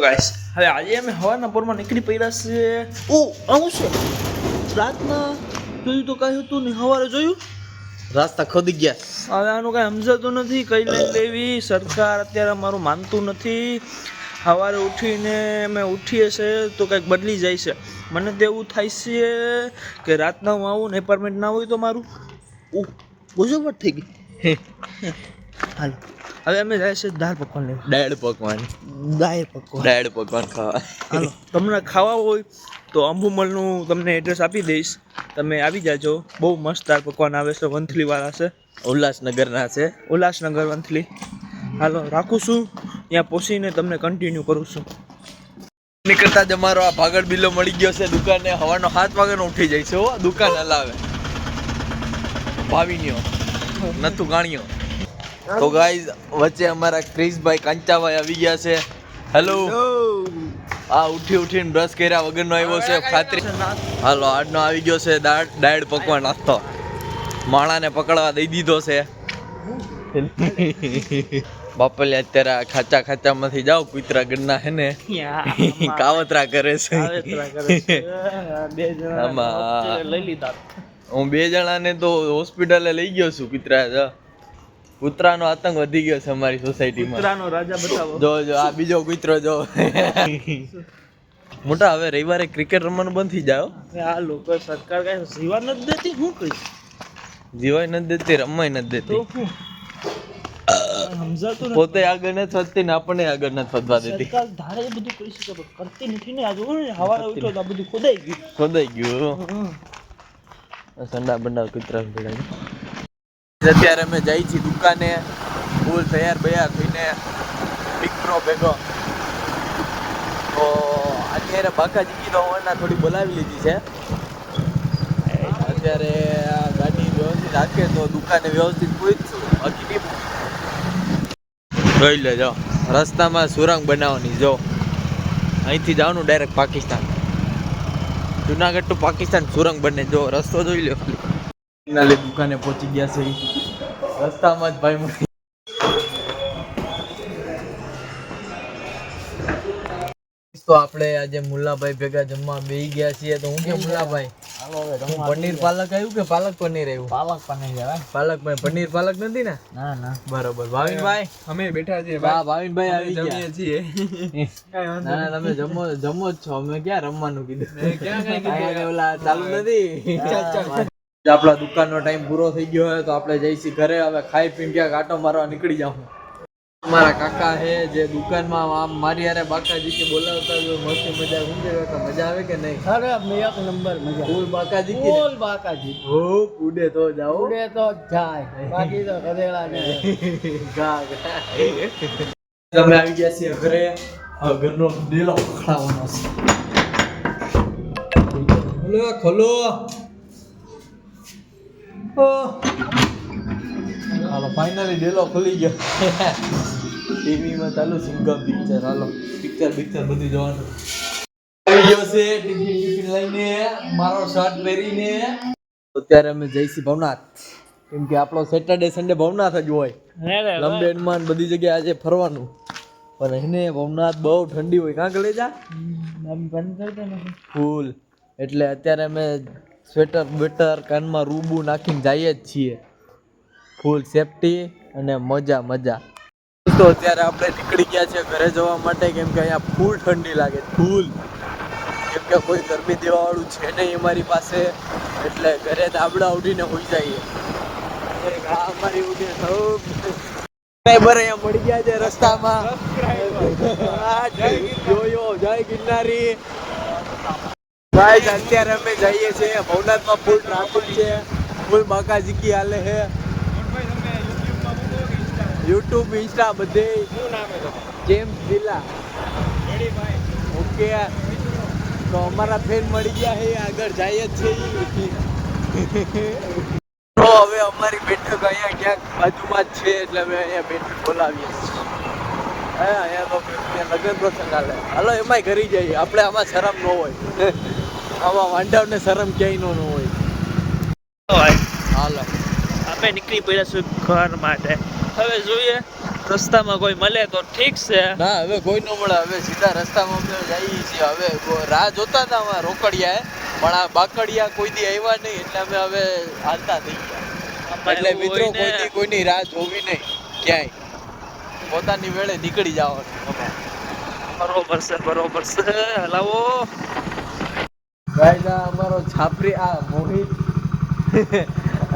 Guys હવે આજે અમે હવાના પોરમાં નીકળી પડ્યા છે. ઓ આવું છે રાતના જોયું તો કાંઈ હતું નહીં, સવારે જોયું રાસ્તા ખોદી ગયા. હવે આનું કાંઈ સમજાતું નથી, કઈ લાઈન લેવી. સરકાર અત્યારે મારું માનતું નથી. સવારે ઉઠીને અમે ઉઠીએ છે તો કંઈક બદલી જાય છે. મને તો એવું થાય છે કે રાતના હું આવું ને એપાર્ટમેન્ટ ના હોય તો મારું ગોજોવટ થઈ ગઈ. હાલો હવે અમે જાય છે દાળ પકવાન લેવા. દાળ પકવાન ખાવા. હાલો તમને ખાવા હોય તો અંબુમલનું તમને એડ્રેસ આપી દઈશ, તમે આવી જાજો. બહુ મસ્ત દાળ પકવાન આવે છે, વંથલીવાળા છે, ઉલ્લાસનગરના છે. ઉલ્લાસનગર વંથલી. હાલો રાખું છું, ત્યાં પહોંચીને તમને કન્ટિન્યુ કરું છું. નીકળતા જ અમારો આ ભાગળ બિલ્લો મળી ગયો છે દુકાને. હવાનો 7 વાગ્યાનો ઉઠી જાય છે. હો દુકાન હલાવે ભાવીન્યો નતું ગાણ્યો. તો ગાઈઝ વચ્ચે અમારા ક્રિશભાઈ કાંચાભાઈ આવી ગયા છે. હેલો. આ ઉઠીને બ્રશ કર્યા વગરનો આવ્યો છે ખાતરી. હાલો આજનો આવી ગયો છે દાળ પકવાન નાસ્તો. માણાને પકડવા દઈ દીધો છે. બાપલે અત્યારે ખાચામાંથી જાઓ કુતરા ગણના હે ને કાવતરા કરે છે. હું 2 જણાને તો હોસ્પિટલે લઈ ગયો છું. કૂતરાનો આતંક વધી ગયો છે અમારી સોસાયટીમાં. કૂતરાનો રાજા બતાવો. જો આ બીજો કૂતરો જો. મોટા હવે રવિવારે ક્રિકેટ રમવાનું બંધ થઈ જાય. આ લોકો સરકાર કાંઈ જીવા નથી દેતી. શું કરી જીવાય નથી દેતી, રમાય નથી દેતી. સમજાતું પોતે આગળ નથી વધતી ને આપણને આગળ નથી વધવા દેતી. સરકાર ધારે બધું કરી શકે પણ કરતી નથી ને. આ જો ને હવારે ઉઠો તો આ બધું ખોદાઈ ગયું. સંડા બંડા કૂતરા અત્યારે અમે જઈ છીએ દુકાને ફૂલ તૈયાર થઈને દીકરો ભેગો. તો અત્યારે બાકાજી તો હોવાના થોડી બોલાવી લીધી છે. અત્યારે આ ગાડી વ્યવસ્થિત રાખે તો દુકાને વ્યવસ્થિત પહોંચશું. બાકી જોઈ લેજો રસ્તામાં સુરંગ બનાવવાની. જો અહીંથી જવાનું ડાયરેક્ટ પાકિસ્તાન, જુનાગઢ ટુ પાકિસ્તાન સુરંગ બને. જો રસ્તો જોઈ લો. દુકાને પહોંચી ગયા છે. રસ્તામાં જ ભાઈ મળી. તો આપણે આજે મુલ્લાભાઈ ભેગા જમવા બેસી ગયા છીએ. તો હું કે મુલ્લાભાઈ પનીર પાલક આવ્યું કે પાલક પનીર આવ્યું? પાલક પનીર પાલક નથી ને? ના બરોબર. ભાવિનભાઈ અમે બેઠા છીએ. ભાવિનભાઈ આવી ગયા છીએ. ના તમે જમો જ છો. અમે ક્યાં રમવાનું કીધું? ઓલા ચાલુ નથી. આપણા દુકાનનો ટાઈમ પૂરો થઈ ગયો હોય તો આપણે જઈશું ઘરે. હવે ખાઈ પીને ક્યાંક આટો મારવા નીકળી જાઉં. અમારા કાકા હે જે દુકાનમાં આમ મારી હારે બાકાજી કે બોલાવતા હોય મસ્તી મજા. શું છે કાકા, મજા આવે કે નહીં? અરે એક નંબર મજા. ફૂલ બાકાજી ફૂલ બાકાજી. હો ઉડે તો જાઓ, ઉડે તો જાય, બાકી તો ગધેડા ને ગા. તમે આવી ગયા છીએ ઘરે. હવે ઘરનો ડેલો ખખડાવવાનો છે. ખોલો. હાલો ફાઇનલી ડેલો ખુલી ગયો. ટીવીમાં ચાલુ સિંગમ પિક્ચર. હાલો પિક્ચર બધું જોવાનું આવી ગયો છે. ટિફિન લઈને મારો શર્ટ પહેરીને અત્યારે અમે જઈશું ભવનાથ. કેમ કે આપણો સેટરડે સન્ડે ભવનાથ જ હોય. લંબેડમાં બધી જગ્યાએ આજે ફરવાનું. પણ એને ભવનાથ બહુ ઠંડી હોય. કાં ગલે જા ફૂલ. એટલે અત્યારે અમે સ્વેટર બેટર કાનમાં રૂબુ નાખીને જઈએ જ છીએ. ફૂલ સેફટી અને મજા. તો અત્યારે આપણે નીકળી ગયા છે ઘરે જવા માટે. કેમ કે અહીંયા ફૂલ ઠંડી લાગે. ફૂલ. કેમ કે કોઈ ગરમી દેવાવાળું છે નહીં અમારી પાસે. એટલે ઘરે ધાબળા ઉડીને હોઈ જઈએ. અમારી ઉડે ડ્રાઈવર અહીંયા મળી ગયા છે રસ્તામાં. જય ગિરનારી. ગાઈસ અત્યારે અમે જઈએ છીએ ભવનાથમાં. ફૂલ ટ્રાફિક છે, ફૂલ બાકાજી કી હાલે છે. યુટ્યુબ ઇન્સ્ટા બધે જેમ્સ જિલ્લા. ઓકે તો અમારા ફ્રેન્ડ મળી ગયા છે, આગળ જઈએ જ છીએ. તો હવે અમારી બેઠક અહીંયા ક્યાંક બાજુમાં જ છે. એટલે અમે અહીંયા બેઠક બોલાવીએ છીએ. અહીંયા તો લગ્ન પ્રસંગ હાલે. હાલો એમાંય કરી જઈએ આપણે. આમાં શરમ ન હોય. આમાં વાંઢાવને શરમ ક્યાંય ન હોય. હાલો આપણે નીકળી પડ્યા છું ઘર માટે. હવે જોઈએ રસ્તામાં કોઈ મળે તો ઠીક છે. ના હવે કોઈ ન મળે, હવે સીધા રસ્તામાં અમે જઈએ છીએ. હવે રાહ જોતા હતા અમારા રોકડિયા, પણ આ બાકડિયા કોઈ દી આવ્યા નહીં, એટલે અમે હવે હાલતા થઈ ગયા. એટલે મિત્રો કોઈની રાહ જોવી નહીં, ક્યાંય પોતાની વેળે નીકળી જવાનું. બરોબર છે હલાવો. ગાઈસ આ અમારો છાપરી આ મોહિત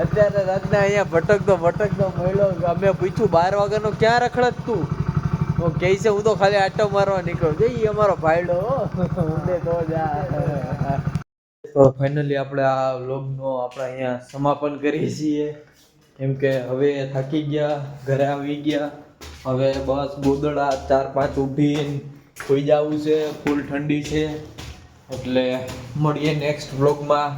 અત્યારે રાતના અહીંયા ભટકતો મળ્યો. અમે પૂછ્યું 12 વાગ્યાનો ક્યાં રખડત તું? તો કહે છે હું તો ખાલી આટો મારવા નીકળ્યો. જઈ અમારો ભાઈડો ઊંડે તો જા. તો ફાઇનલી આપણે આ વ્લોગનો આપણે અહીંયા સમાપન કરીએ છીએ, કેમ કે હવે થાકી ગયા, ઘરે આવી ગયા. હવે બસ ગોદડા 4-5 ઊભીને સુઈ જવું છે. ફૂલ ઠંડી છે, એટલે મળીએ નેક્સ્ટ વ્લોગમાં.